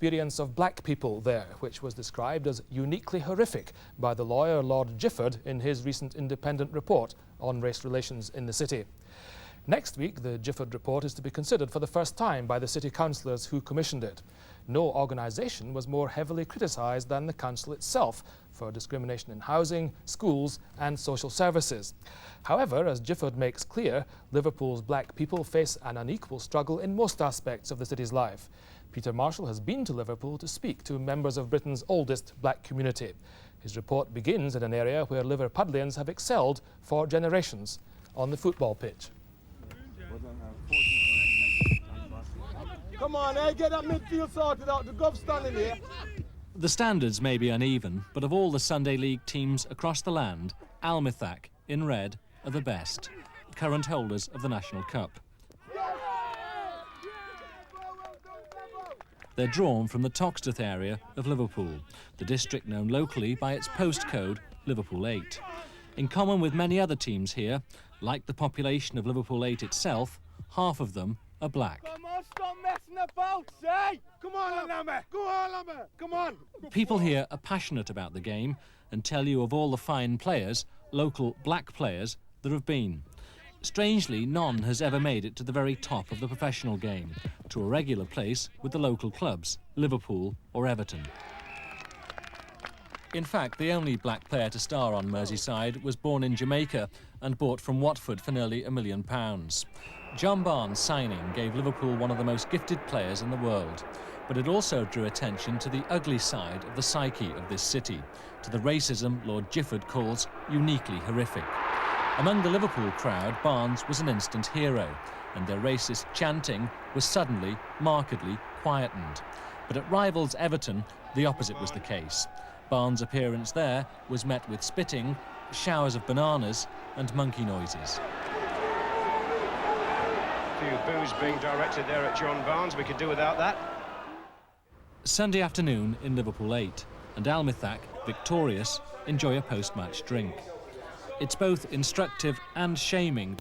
experience of black people there, which was described as uniquely horrific by the lawyer Lord Gifford in his recent independent report on race relations in the city. Next week, the Gifford report is to be considered for the first time by the city councillors who commissioned it. No organisation was more heavily criticised than the council itself for discrimination in housing, schools and social services. However, as Gifford makes clear, Liverpool's black people face an unequal struggle in most aspects of the city's life. Peter Marshall has been to Liverpool to speak to members of Britain's oldest black community. His report begins in an area where Liverpudlians have excelled for generations, on the football pitch. Come on, hey, get that midfield sorted out. The Gov's standing here. The standards may be uneven, but of all the Sunday League teams across the land, Almethak, in red, are the best, current holders of the National Cup. They're drawn from the Toxteth area of Liverpool, the district known locally by its postcode, Liverpool 8. In common with many other teams here, like the population of Liverpool 8 itself, half of them are black. Come on, stop messing about, say! Come on, Lama! Go on, Lama! Come on! People here are passionate about the game and tell you of all the fine players, local black players, there have been. Strangely, none has ever made it to the very top of the professional game, to a regular place with the local clubs, Liverpool or Everton. In fact, the only black player to star on Merseyside was born in Jamaica and bought from Watford for nearly £1 million. John Barnes' signing gave Liverpool one of the most gifted players in the world, but it also drew attention to the ugly side of the psyche of this city, to the racism Lord Gifford calls uniquely horrific. Among the Liverpool crowd, Barnes was an instant hero, and their racist chanting was suddenly, markedly quietened. But at rivals Everton, the opposite was the case. Barnes' appearance there was met with spitting, showers of bananas and monkey noises. A few boos being directed there at John Barnes. We could do without that. Sunday afternoon in Liverpool 8, and Almethak, victorious, enjoy a post-match drink. It's both instructive and shaming.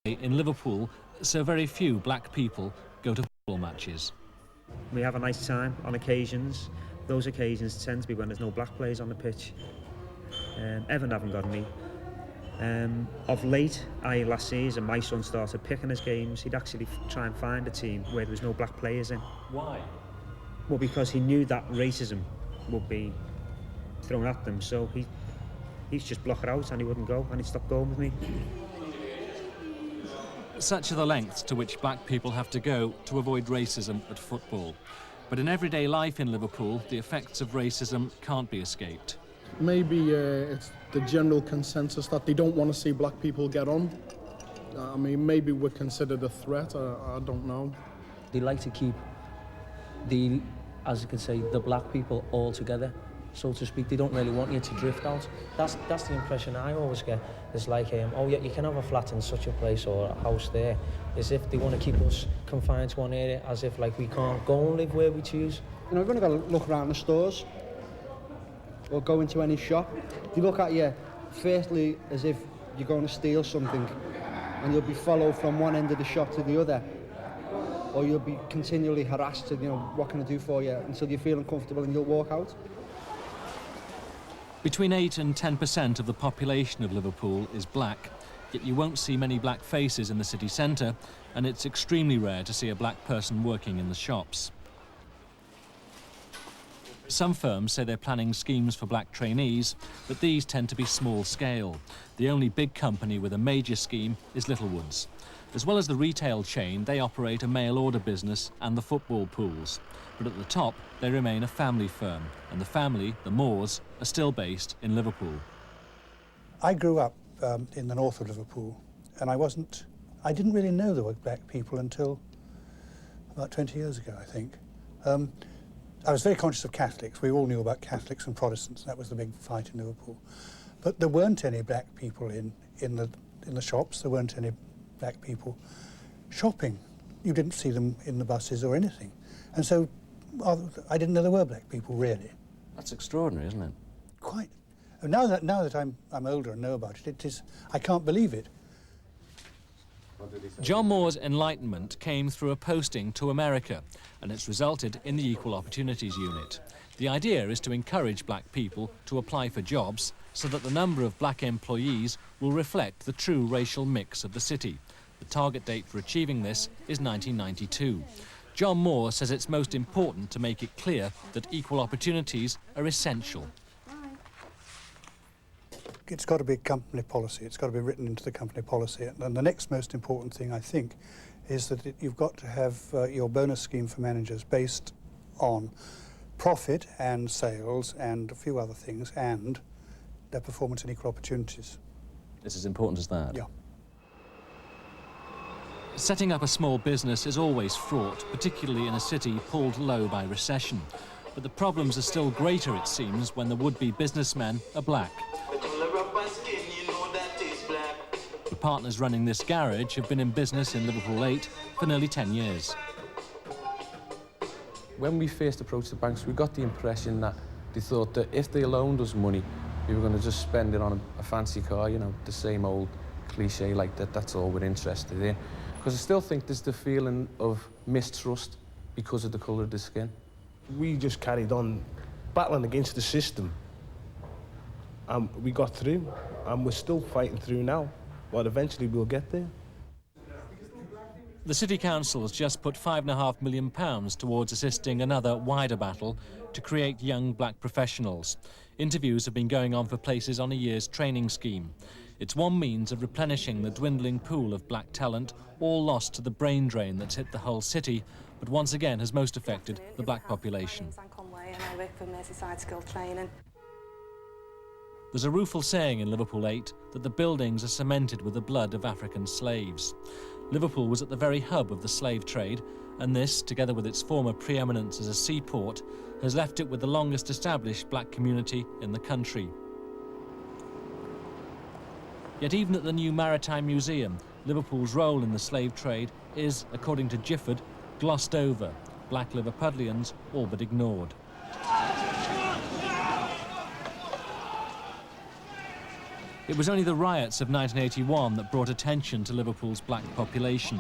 In Liverpool, so very few black people go to football matches. We have a nice time on occasions. Those occasions tend to be when there's no black players on the pitch. Everton haven't got any. Of late, last season, my son started picking his games. He'd actually try and find a team where there was no black players in. Why? Well, because he knew that racism would be thrown at them, so he's just block it out and he wouldn't go, and he'd stop going with me. Such are the lengths to which black people have to go to avoid racism at football. But in everyday life in Liverpool, the effects of racism can't be escaped. Maybe it's the general consensus that they don't want to see black people get on. I mean, maybe we're considered a threat, I don't know. They like to keep as you can say, the black people all together, so to speak. They don't really want you to drift out. That's the impression I always get. It's like, oh yeah, you can have a flat in such a place or a house there. As if they want to keep us confined to one area, as if like we can't go and live where we choose. You know, you've only got to look around the stores or go into any shop. They look at you firstly as if you're going to steal something, and you'll be followed from one end of the shop to the other, or you'll be continually harassed to, you know, what can I do for you, until you feel uncomfortable and you'll walk out. Between 8 and 10% of the population of Liverpool is black, yet you won't see many black faces in the city centre, and it's extremely rare to see a black person working in the shops. Some firms say they're planning schemes for black trainees, but these tend to be small scale. The only big company with a major scheme is Littlewoods. As well as the retail chain, they operate a mail order business and the football pools. But at the top, they remain a family firm, and the family, the Moores, are still based in Liverpool. I grew up in the north of Liverpool, and I didn't really know there were black people until about 20 years ago, I think. I was very conscious of Catholics. We all knew about Catholics and Protestants. That was the big fight in Liverpool. But there weren't any black people in the shops. There weren't any black people shopping. You didn't see them in the buses or anything. And so I didn't know there were black people, really. That's extraordinary, isn't it? Quite. And now that I'm older and know about it, I can't believe it. John Moore's enlightenment came through a posting to America, and it's resulted in the Equal Opportunities Unit. The idea is to encourage black people to apply for jobs so that the number of black employees will reflect the true racial mix of the city. The target date for achieving this is 1992. John Moore says it's most important to make it clear that equal opportunities are essential. It's got to be company policy. It's got to be written into the company policy. And the next most important thing, I think, is that you've got to have your bonus scheme for managers based on profit and sales and a few other things and their performance and equal opportunities. It's as important as that? Yeah. Setting up a small business is always fraught, particularly in a city pulled low by recession. But the problems are still greater, it seems, when the would-be businessmen are black. The partners running this garage have been in business in Liverpool 8 for nearly 10 years. When we first approached the banks, we got the impression that they thought that if they loaned us money, we were going to just spend it on a fancy car, you know, the same old cliche like that, that's all we're interested in. Because I still think there's the feeling of mistrust because of the colour of the skin. We just carried on battling against the system. We got through, and we're still fighting through now, but eventually we'll get there. The City Council has just put £5.5 million towards assisting another wider battle to create young black professionals. Interviews have been going on for places on a year's training scheme. It's one means of replenishing the dwindling pool of black talent, all lost to the brain drain that's hit the whole city, but once again has most affected the black population. I work for Merseyside Skill Training. There's a rueful saying in Liverpool 8 that the buildings are cemented with the blood of African slaves. Liverpool was at the very hub of the slave trade, and this, together with its former preeminence as a seaport, has left it with the longest established black community in the country. Yet even at the new Maritime Museum, Liverpool's role in the slave trade is, according to Gifford, glossed over, black Liverpudlians all but ignored. It was only the riots of 1981 that brought attention to Liverpool's black population.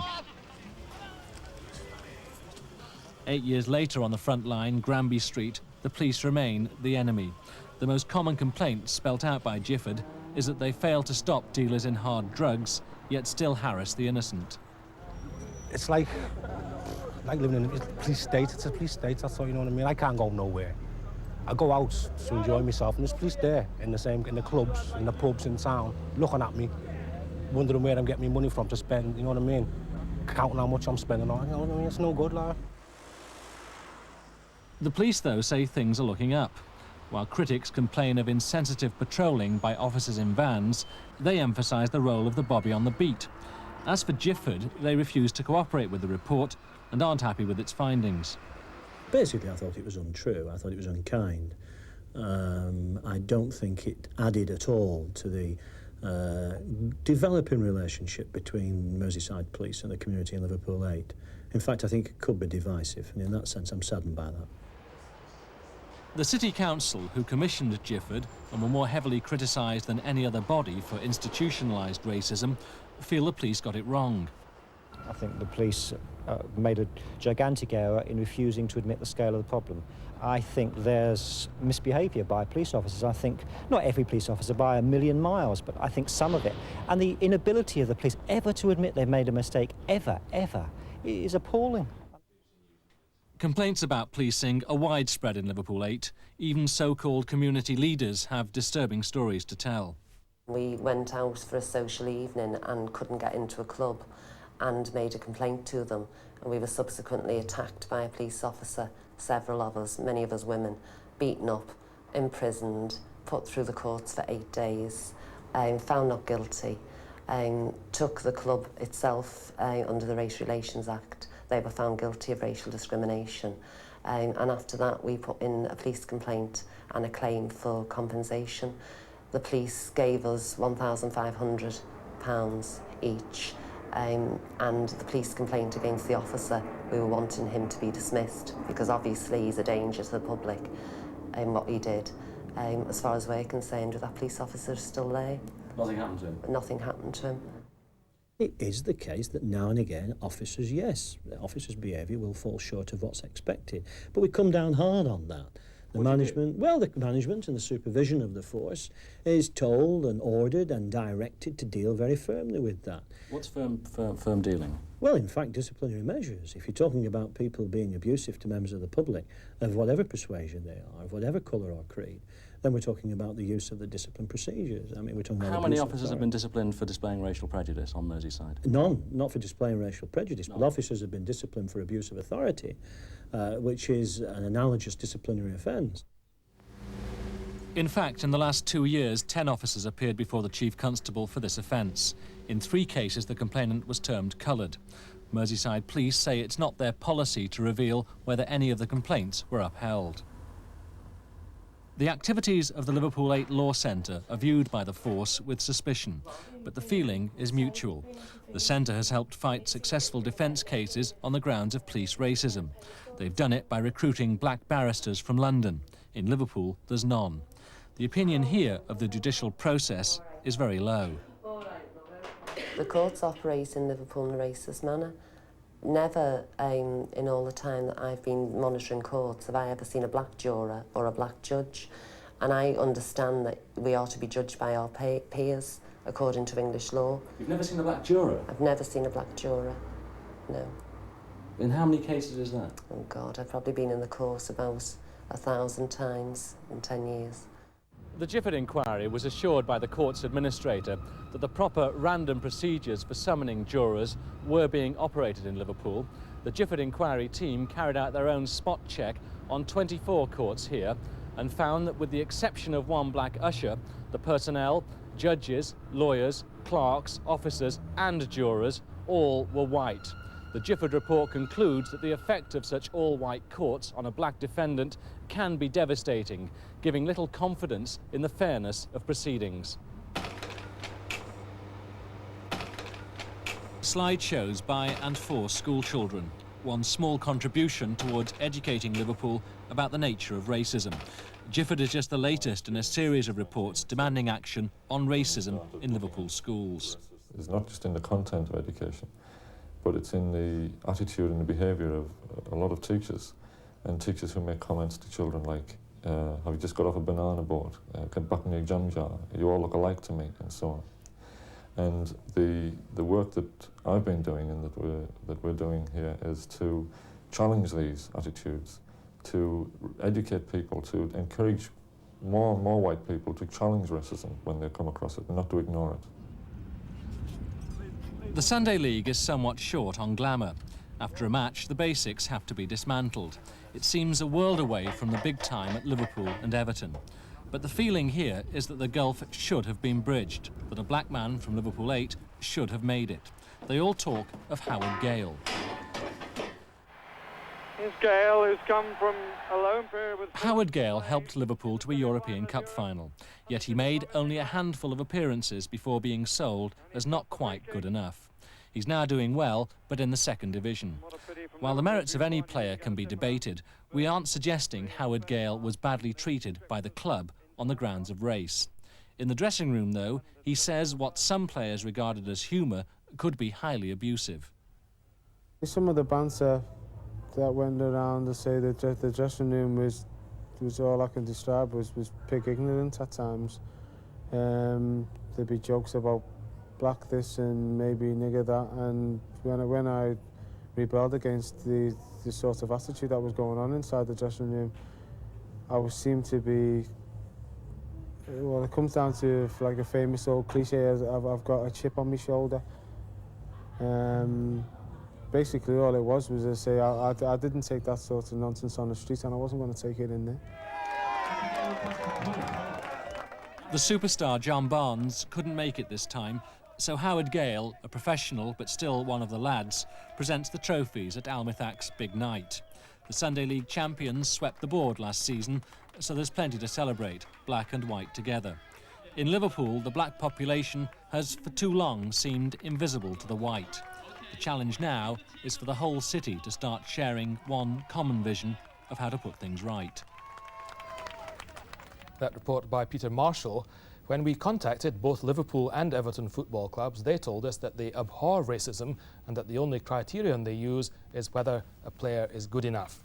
8 years later on the front line, Granby Street, the police remain the enemy. The most common complaint spelt out by Gifford is that they fail to stop dealers in hard drugs, yet still harass the innocent. It's like living in a police state. It's a police state, that's all, you know what I mean? I can't go nowhere. I go out to enjoy myself, and there's police there in the clubs, in the pubs in town, looking at me, wondering where I'm getting my money from to spend, you know what I mean? Counting how much I'm spending on, you know what I mean? It's no good, like. The police, though, say things are looking up. While critics complain of insensitive patrolling by officers in vans, they emphasise the role of the bobby on the beat. As for Gifford, they refuse to cooperate with the report and aren't happy with its findings. Basically, I thought it was untrue. I thought it was unkind. I don't think it added at all to the developing relationship between Merseyside Police and the community in Liverpool 8. In fact, I think it could be divisive, and in that sense, I'm saddened by that. The City Council, who commissioned Gifford and were more heavily criticised than any other body for institutionalised racism, feel the police got it wrong. I think the police made a gigantic error in refusing to admit the scale of the problem. I think there's misbehaviour by police officers. I think not every police officer by a million miles, but I think some of it. And the inability of the police ever to admit they've made a mistake, ever, is appalling. Complaints about policing are widespread in Liverpool 8. Even so-called community leaders have disturbing stories to tell. We went out for a social evening and couldn't get into a club and made a complaint to them, and we were subsequently attacked by a police officer, several of us, many of us women, beaten up, imprisoned, put through the courts for 8 days, found not guilty, took the club itself under the Race Relations Act. They were found guilty of racial discrimination, and after that we put in a police complaint and a claim for compensation. The police gave us £1,500 each, and the police complaint against the officer, we were wanting him to be dismissed because obviously he's a danger to the public in what he did. As far as we're concerned, that police officer is still there. Nothing happened to him? Nothing happened to him. It is the case that now and again officers' behaviour will fall short of what's expected, but we come down hard on that. The management and the supervision of the force is told and ordered and directed to deal very firmly with that. What's firm dealing? Well, in fact, disciplinary measures. If you're talking about people being abusive to members of the public, of whatever persuasion they are, of whatever colour or creed, then we're talking about the use of the discipline procedures. I mean, we're talking about... How many officers have been disciplined for displaying racial prejudice on Merseyside? None, not for displaying racial prejudice, but officers have been disciplined for abuse of authority, which is an analogous disciplinary offence. In fact, in the last 2 years, 10 officers appeared before the Chief Constable for this offence. In 3 cases, the complainant was termed coloured. Merseyside Police say it's not their policy to reveal whether any of the complaints were upheld. The activities of the Liverpool 8 Law Centre are viewed by the force with suspicion, but the feeling is mutual. The centre has helped fight successful defence cases on the grounds of police racism. They've done it by recruiting black barristers from London. In Liverpool, there's none. The opinion here of the judicial process is very low. The courts operate in Liverpool in a racist manner. Never, in all the time that I've been monitoring courts, have I ever seen a black juror or a black judge. And I understand that we are to be judged by our peers, according to English law. You've never seen a black juror? I've never seen a black juror, no. In how many cases is that? Oh, God, I've probably been in the course about 1,000 times in 10 years. The Gifford inquiry was assured by the court's administrator that the proper random procedures for summoning jurors were being operated in Liverpool. The Gifford inquiry team carried out their own spot check on 24 courts here and found that with the exception of one black usher, the personnel, judges, lawyers, clerks, officers and jurors all were white. The Geoid Report concludes that the effect of such all-white courts on a black defendant can be devastating, giving little confidence in the fairness of proceedings. Slideshows by and for school children. One small contribution towards educating Liverpool about the nature of racism. Gifford is just the latest in a series of reports demanding action on racism in Liverpool schools. It's not just in the content of education, but it's in the attitude and the behaviour of a lot of teachers, and teachers who make comments to children like, have you just got off a banana boat, get back in your jam jar, you all look alike to me, and so on. And the work that I've been doing and that we're doing here is to challenge these attitudes, to educate people, to encourage more and more white people to challenge racism when they come across it and not to ignore it. The Sunday League is somewhat short on glamour. After a match, the basics have to be dismantled. It seems a world away from the big time at Liverpool and Everton. But the feeling here is that the gulf should have been bridged, that a black man from Liverpool 8 should have made it. They all talk of Howard Gayle. Here's Gayle, who's come from a lone pair with... Howard Gayle helped Liverpool to a European Cup final, yet he made only a handful of appearances before being sold as not quite good enough. He's now doing well, but in the second division. While the merits of any player can be debated, we aren't suggesting Howard Gayle was badly treated by the club on the grounds of race. In the dressing room, though, he says what some players regarded as humour could be highly abusive. Some of the banter that went around to say that the dressing room was all I can describe was pig ignorant at times. There'd be jokes about black this and maybe nigger that, and when I rebelled against the sort of attitude that was going on inside the dressing room, I seemed to be, well, it comes down to like a famous old cliche, I've got a chip on my shoulder. Basically all it was to say I didn't take that sort of nonsense on the street, and I wasn't going to take it in there. The superstar John Barnes couldn't make it this time, so Howard Gayle, a professional but still one of the lads, presents the trophies at Almethak's big night. The Sunday League champions swept the board last season, so there's plenty to celebrate, black and white together. In Liverpool, the black population has for too long seemed invisible to the white. The challenge now is for the whole city to start sharing one common vision of how to put things right. That report by Peter Marshall. When we contacted both Liverpool and Everton football clubs, they told us that they abhor racism and that the only criterion they use is whether a player is good enough.